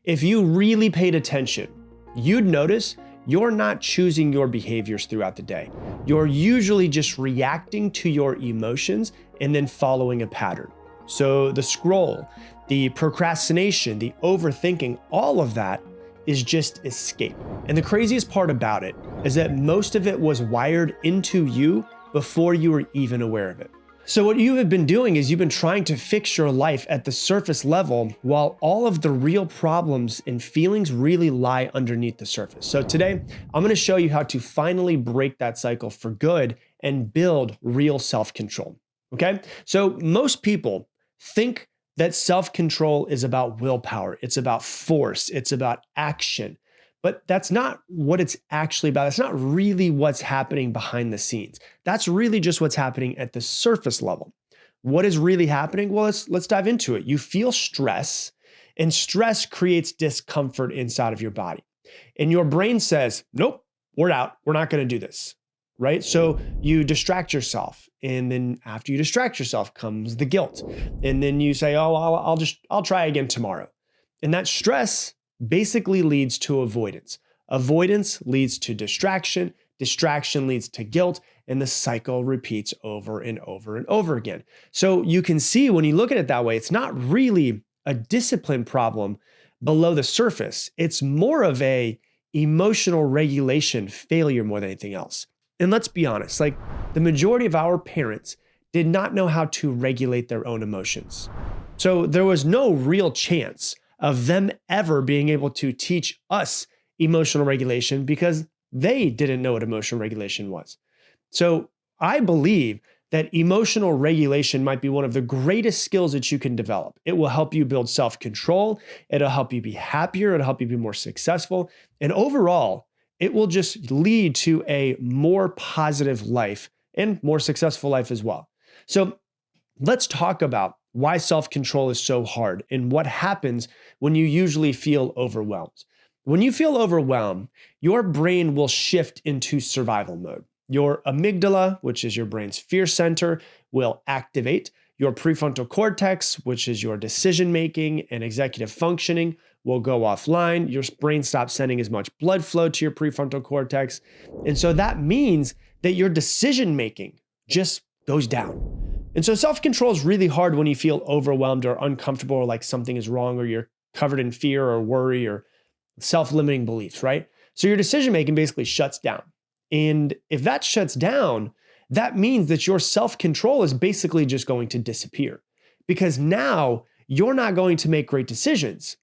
If you really paid attention, you'd notice you're not choosing your behaviors throughout the day. You're usually just reacting to your emotions and then following a pattern. So the scroll, the procrastination, the overthinking, all of that is just escape. And the craziest part about it is that most of it was wired into you before you were even aware of it. So what you have been doing is you've been trying to fix your life at the surface level while all of the real problems and feelings really lie underneath the surface. So today, I'm going to show you how to finally break that cycle for good and build real self-control. Okay? So most people think that self-control is about willpower. It's about force. It's about action. But that's not what it's actually about. That's not really what's happening behind the scenes. That's really just what's happening at the surface level. What is really happening? Well, let's dive into it. You feel stress, and stress creates discomfort inside of your body. And your brain says, nope, we're out. We're not going to do this, right? So you distract yourself. And then after you distract yourself comes the guilt. And then you say, oh, I'll try again tomorrow. And that stress basically leads to avoidance. Avoidance leads to distraction. Distraction leads to guilt. And the cycle repeats over and over and over again. So you can see when you look at it that way, it's not really a discipline problem below the surface. It's more of a emotional regulation failure more than anything else. And let's be honest, like the majority of our parents did not know how to regulate their own emotions. So there was no real chance of them ever being able to teach us emotional regulation because they didn't know what emotional regulation was. So I believe that emotional regulation might be one of the greatest skills that you can develop. It will help you build self-control. It'll help you be happier. It'll help you be more successful. And overall, it will just lead to a more positive life and more successful life as well. So let's talk about why self-control is so hard and what happens when you usually feel overwhelmed. When you feel overwhelmed, your brain will shift into survival mode. Your amygdala, which is your brain's fear center, will activate. Your prefrontal cortex, which is your decision-making and executive functioning, will go offline. Your brain stops sending as much blood flow to your prefrontal cortex. And so that means that your decision-making just goes down. And so self-control is really hard when you feel overwhelmed or uncomfortable or like something is wrong or you're covered in fear or worry or self-limiting beliefs, right? So your decision-making basically shuts down. And if that shuts down, that means that your self-control is basically just going to disappear because now you're not going to make great decisions.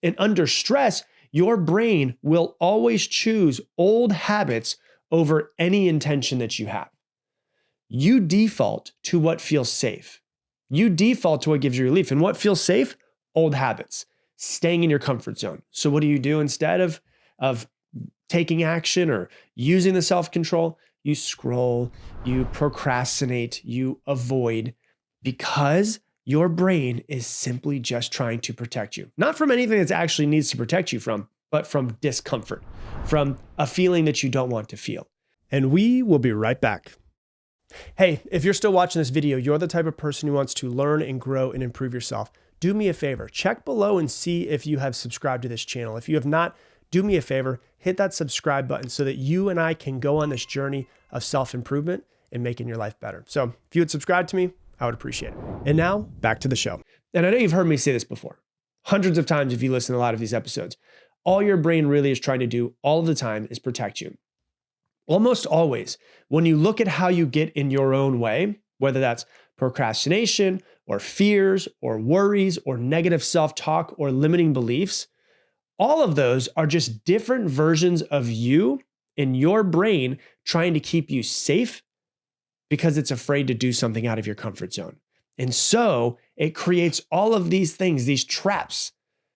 And under stress, your brain will always choose old habits over any intention that you have. You default to what feels safe. You default to what gives you relief. And what feels safe? Old habits, staying in your comfort zone. So what do you do instead of taking action or using the self-control? You scroll, you procrastinate, you avoid because your brain is simply just trying to protect you. Not from anything that actually needs to protect you from, but from discomfort, from a feeling that you don't want to feel. And we will be right back. Hey, if you're still watching this video, you're the type of person who wants to learn and grow and improve yourself. Do me a favor, check below and see if you have subscribed to this channel. If you have not, do me a favor, hit that subscribe button so that you and I can go on this journey of self-improvement and making your life better. So if you would subscribe to me, I would appreciate it. And now back to the show. And I know you've heard me say this before, hundreds of times if you listen to a lot of these episodes. All your brain really is trying to do all of the time is protect you. Almost always, when you look at how you get in your own way, whether that's procrastination or fears or worries or negative self-talk or limiting beliefs, all of those are just different versions of you in your brain trying to keep you safe because it's afraid to do something out of your comfort zone. And so it creates all of these things, these traps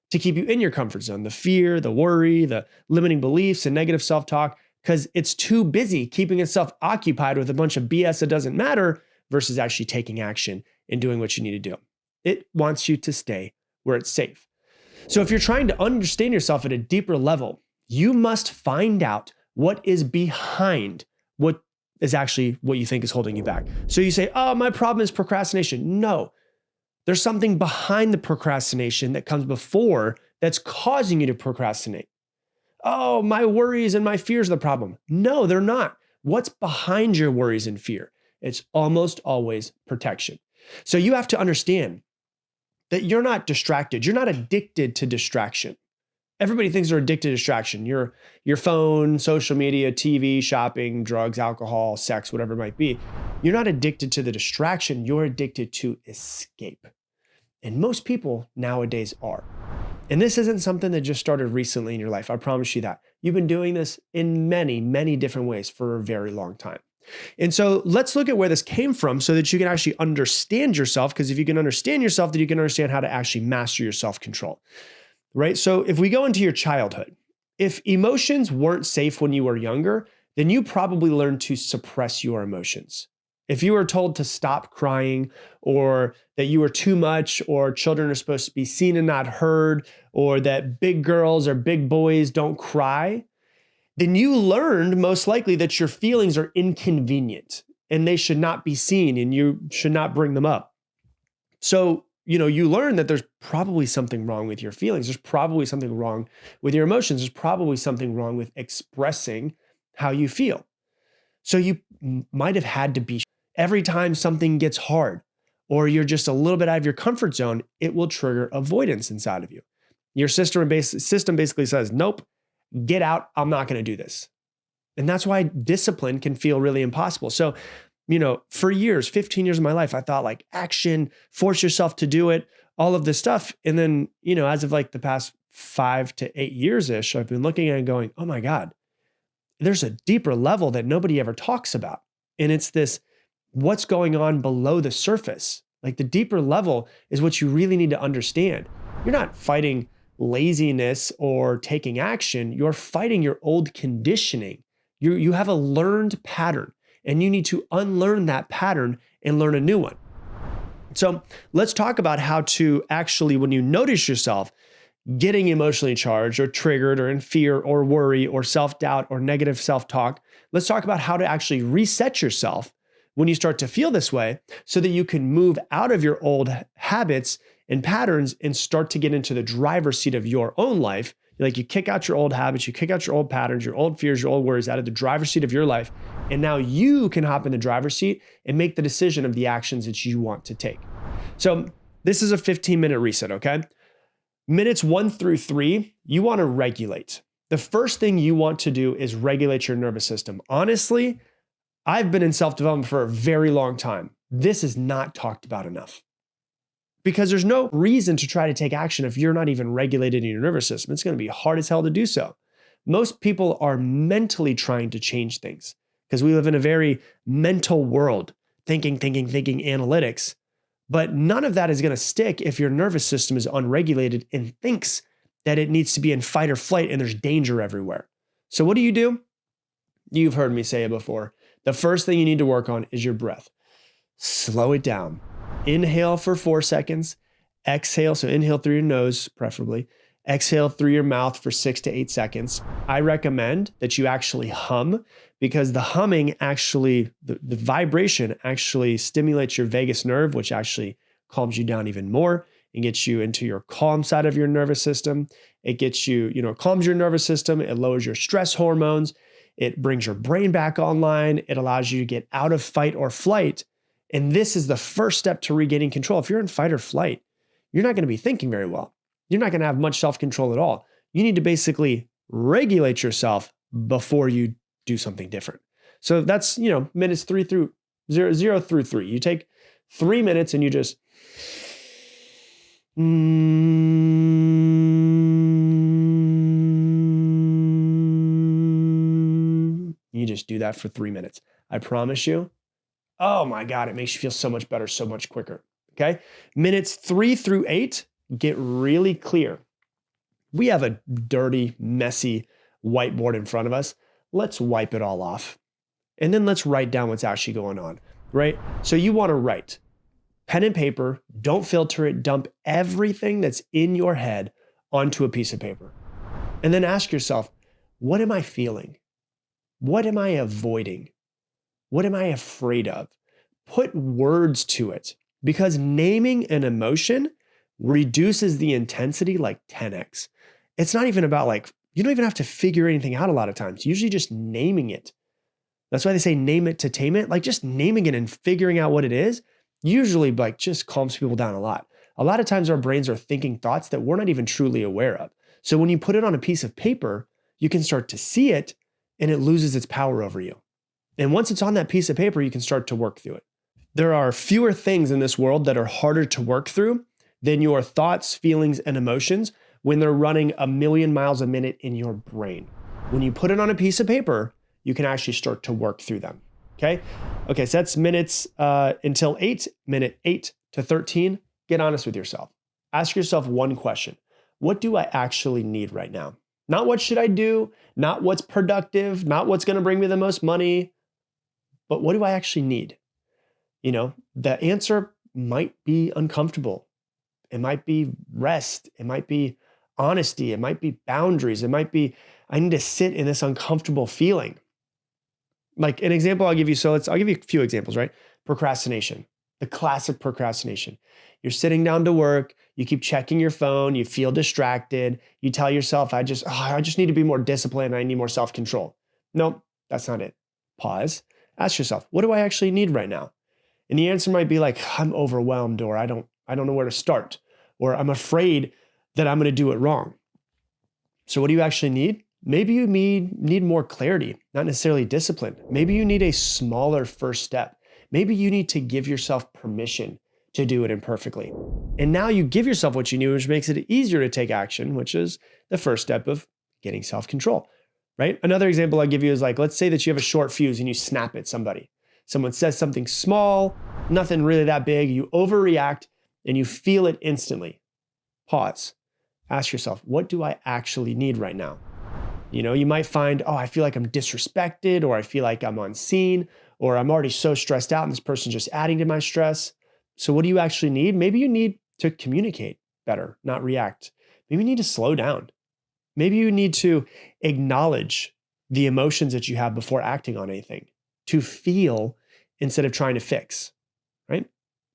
to keep you in your comfort zone, the fear, the worry, the limiting beliefs, and negative self-talk, because it's too busy keeping itself occupied with a bunch of BS that doesn't matter versus actually taking action and doing what you need to do. It wants you to stay where it's safe. So if you're trying to understand yourself at a deeper level, you must find out what is behind what is actually what you think is holding you back. So you say, oh, my problem is procrastination. No, there's something behind the procrastination that comes before that's causing you to procrastinate. Oh, my worries and my fears are the problem. No, they're not. What's behind your worries and fear? It's almost always protection. So you have to understand that you're not distracted. You're not addicted to distraction. Everybody thinks they're addicted to distraction. Your phone, social media, TV, shopping, drugs, alcohol, sex, whatever it might be. You're not addicted to the distraction. You're addicted to escape. And most people nowadays are. And this isn't something that just started recently in your life. I promise you that. You've been doing this in many, many different ways for a very long time. And so let's look at where this came from so that you can actually understand yourself. Because if you can understand yourself, then you can understand how to actually master your self-control, right? So if we go into your childhood, if emotions weren't safe when you were younger, then you probably learned to suppress your emotions. If you were told to stop crying, or that you were too much, or children are supposed to be seen and not heard, or that big girls or big boys don't cry, then you learned most likely that your feelings are inconvenient and they should not be seen and you should not bring them up. So, you learn that there's probably something wrong with your feelings. There's probably something wrong with your emotions. There's probably something wrong with expressing how you feel. So you might have had to be, every time something gets hard or you're just a little bit out of your comfort zone, it will trigger avoidance inside of you. Your system basically says, nope, get out. I'm not going to do this. And that's why discipline can feel really impossible. So, for years, 15 years of my life, I thought like action, force yourself to do it, all of this stuff. And then, as of like the past 5 to 8 years-ish, I've been looking at it and going, oh my God, there's a deeper level that nobody ever talks about. And it's this, what's going on below the surface. Like the deeper level is what you really need to understand. You're not fighting laziness or taking action. You're fighting your old conditioning. You have a learned pattern and you need to unlearn that pattern and learn a new one. So let's talk about how to actually, when you notice yourself getting emotionally charged or triggered or in fear or worry or self-doubt or negative self-talk, let's talk about how to actually reset yourself when you start to feel this way so that you can move out of your old habits and patterns and start to get into the driver's seat of your own life. Like you kick out your old habits, you kick out your old patterns, your old fears, your old worries out of the driver's seat of your life. And now you can hop in the driver's seat and make the decision of the actions that you want to take. So this is a 15-minute reset, okay? Minutes 1 through 3, you want to regulate. The first thing you want to do is regulate your nervous system. Honestly, I've been in self-development for a very long time. This is not talked about enough. Because there's no reason to try to take action if you're not even regulated in your nervous system. It's going to be hard as hell to do so. Most people are mentally trying to change things because we live in a very mental world, thinking, analytics. But none of that is going to stick if your nervous system is unregulated and thinks that it needs to be in fight or flight and there's danger everywhere. So what do? You've heard me say it before. The first thing you need to work on is your breath. Slow it down. Inhale for 4 seconds. Exhale, so inhale through your nose, preferably. Exhale through your mouth for 6 to 8 seconds. I recommend that you actually hum because the humming actually, the vibration actually stimulates your vagus nerve, which actually calms you down even more and gets you into your calm side of your nervous system. It gets you, calms your nervous system. It lowers your stress hormones. It brings your brain back online. It allows you to get out of fight or flight. And this is the first step to regaining control. If you're in fight or flight, you're not going to be thinking very well. You're not going to have much self-control at all. You need to basically regulate yourself before you do something different. So that's, minutes 0 through 3. You take 3 minutes and you just, you just do that for 3 minutes. I promise you. Oh my God, it makes you feel so much better, so much quicker, okay? Minutes 3 through 8, get really clear. We have a dirty, messy whiteboard in front of us. Let's wipe it all off. And then let's write down what's actually going on, right? So you want to write. Pen and paper, don't filter it, dump everything that's in your head onto a piece of paper. And then ask yourself, what am I feeling? What am I avoiding? What am I afraid of? Put words to it because naming an emotion reduces the intensity like 10x. it's not even about like, you don't even have to figure anything out a lot of times. Usually just naming it. That's why they say name it to tame it. Like just naming it and figuring out what it is usually like just calms people down a lot. A lot of times our brains are thinking thoughts that we're not even truly aware of. So when you put it on a piece of paper, you can start to see it and it loses its power over you. And once it's on that piece of paper, you can start to work through it. There are fewer things in this world that are harder to work through than your thoughts, feelings, and emotions when they're running 1,000,000 miles a minute in your brain. When you put it on a piece of paper, you can actually start to work through them. Okay, so that's minutes until 8, minute 8 to 13. Get honest with yourself. Ask yourself one question. What do I actually need right now? Not what should I do, not what's productive, not what's going to bring me the most money, but what do I actually need? You know, the answer might be uncomfortable. It might be rest. It might be honesty. It might be boundaries. It might be, I need to sit in this uncomfortable feeling. Like an example I'll give you. So I'll give you a few examples, right? Procrastination, the classic procrastination. You're sitting down to work. You keep checking your phone. You feel distracted. You tell yourself, I just need to be more disciplined. I need more self-control. No, that's not it. Pause. Ask yourself, what do I actually need right now? And the answer might be like, I'm overwhelmed, or I don't know where to start, or I'm afraid that I'm going to do it wrong. So what do you actually need? Maybe you need more clarity, not necessarily discipline. Maybe you need a smaller first step. Maybe you need to give yourself permission to do it imperfectly. And now you give yourself what you need, which makes it easier to take action, which is the first step of getting self-control, right? Another example I'll give you is like, let's say that you have a short fuse and you snap at somebody. Someone says something small, nothing really that big, you overreact and you feel it instantly. Pause. Ask yourself, what do I actually need right now? You know, you might find, I feel like I'm disrespected, or I feel like I'm unseen, or I'm already so stressed out and this person's just adding to my stress. So what do you actually need? Maybe you need to communicate better, not react. Maybe you need to slow down. Maybe you need to acknowledge the emotions that you have before acting on anything, to feel instead of trying to fix, right?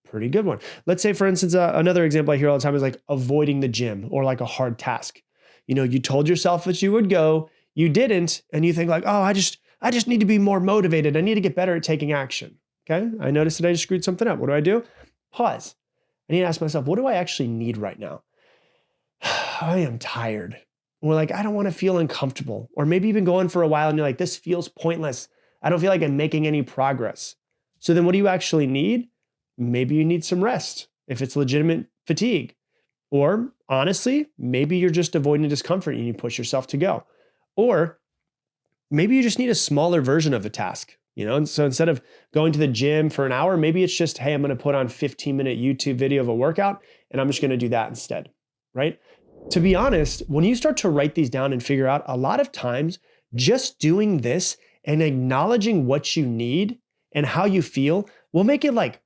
Pretty good one. Let's say, for instance, another example I hear all the time is like avoiding the gym or like a hard task. You know, you told yourself that you would go, you didn't, and you think like, I just need to be more motivated. I need to get better at taking action. Okay, I noticed that I just screwed something up. What do? Pause. I need to ask myself, what do I actually need right now? I am tired. Or like, I don't want to feel uncomfortable. Or maybe you've been going for a while and you're like, this feels pointless. I don't feel like I'm making any progress. So then what do you actually need? Maybe you need some rest if it's legitimate fatigue. Or honestly, maybe you're just avoiding discomfort and you push yourself to go. Or maybe you just need a smaller version of the task, you know? And so instead of going to the gym for an hour, maybe it's just, hey, I'm going to put on 15-minute YouTube video of a workout and I'm just going to do that instead, right? To be honest, when you start to write these down and figure out, a lot of times just doing this and acknowledging what you need and how you feel will make it like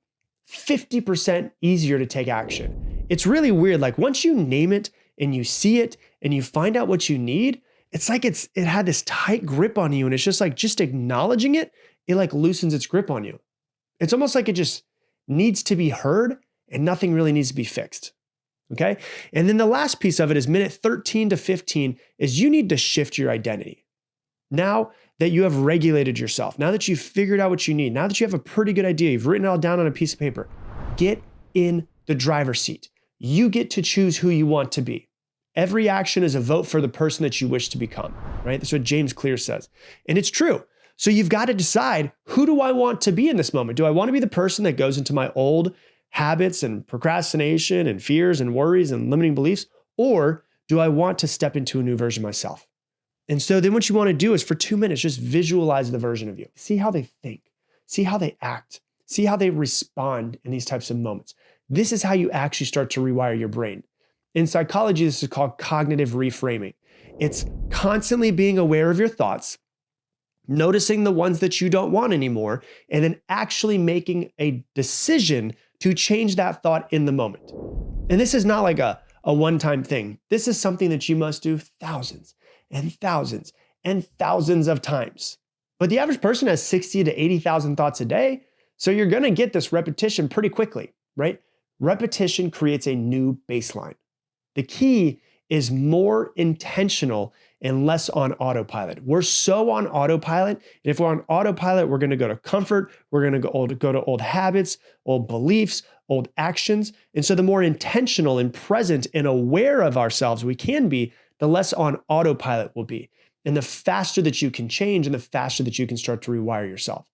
50% easier to take action. It's really weird. Like once you name it and you see it and you find out what you need, it's like it had this tight grip on you. And it's just like, just acknowledging it, it like loosens its grip on you. It's almost like it just needs to be heard and nothing really needs to be fixed. Okay. And then the last piece of it is minute 13 to 15 is you need to shift your identity. Now that you have regulated yourself, now that you've figured out what you need, now that you have a pretty good idea, you've written it all down on a piece of paper, get in the driver's seat. You get to choose who you want to be. Every action is a vote for the person that you wish to become, right? That's what James Clear says. And it's true. So you've got to decide, who do I want to be in this moment? Do I want to be the person that goes into my old habits and procrastination and fears and worries and limiting beliefs? Or do I want to step into a new version of myself? And so then what you want to do is for 2 minutes, just visualize the version of you. See how they think, see how they act, see how they respond in these types of moments. This is how you actually start to rewire your brain. In psychology, this is called cognitive reframing. It's constantly being aware of your thoughts, noticing the ones that you don't want anymore, and then actually making a decision to change that thought in the moment. And this is not like a one-time thing. This is something that you must do thousands and thousands and thousands of times. But the average person has 60 to 80,000 thoughts a day. So you're going to get this repetition pretty quickly, right? Repetition creates a new baseline. The key is more intentional and less on autopilot. We're so on autopilot. And if we're on autopilot, we're going to go to comfort. We're going to go to old habits, old beliefs, old actions. And so the more intentional and present and aware of ourselves we can be, the less on autopilot we'll be. And the faster that you can change and the faster that you can start to rewire yourself.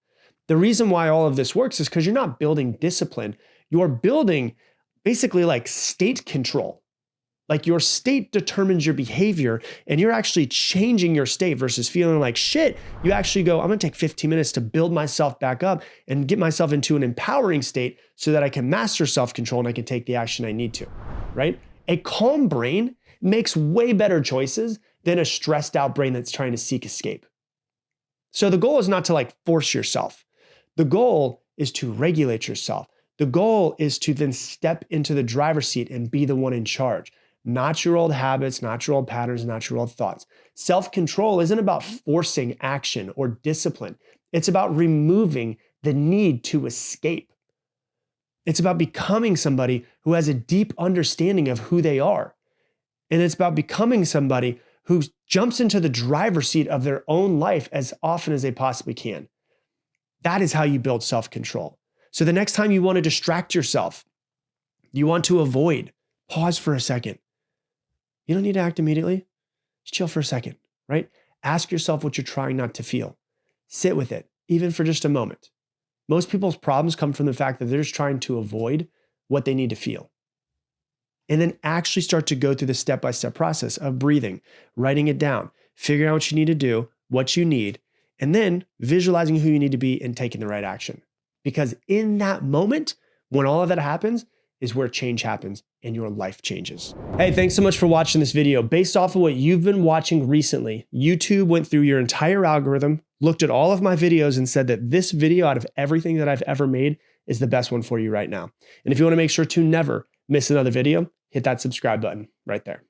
The reason why all of this works is because you're not building discipline. You're building basically like state control. Like your state determines your behavior and you're actually changing your state versus feeling like shit. You actually go, I'm gonna take 15 minutes to build myself back up and get myself into an empowering state so that I can master self-control and I can take the action I need to, right? A calm brain makes way better choices than a stressed out brain that's trying to seek escape. So the goal is not to like force yourself. The goal is to regulate yourself. The goal is to then step into the driver's seat and be the one in charge. Not your old habits, not your old patterns, not your old thoughts. Self-control isn't about forcing action or discipline. It's about removing the need to escape. It's about becoming somebody who has a deep understanding of who they are. And it's about becoming somebody who jumps into the driver's seat of their own life as often as they possibly can. That is how you build self-control. So the next time you want to distract yourself, you want to avoid, pause for a second. You don't need to act immediately. Just chill for a second, right? Ask yourself what you're trying not to feel. Sit with it, even for just a moment. Most people's problems come from the fact that they're just trying to avoid what they need to feel. And then actually start to go through the step-by-step process of breathing, writing it down, figuring out what you need to do, what you need, and then visualizing who you need to be and taking the right action. Because in that moment, when all of that happens, is where change happens and your life changes. Hey, thanks so much for watching this video. Based off of what you've been watching recently, YouTube went through your entire algorithm, looked at all of my videos and said that this video out of everything that I've ever made is the best one for you right now. And if you want to make sure to never miss another video, hit that subscribe button right there.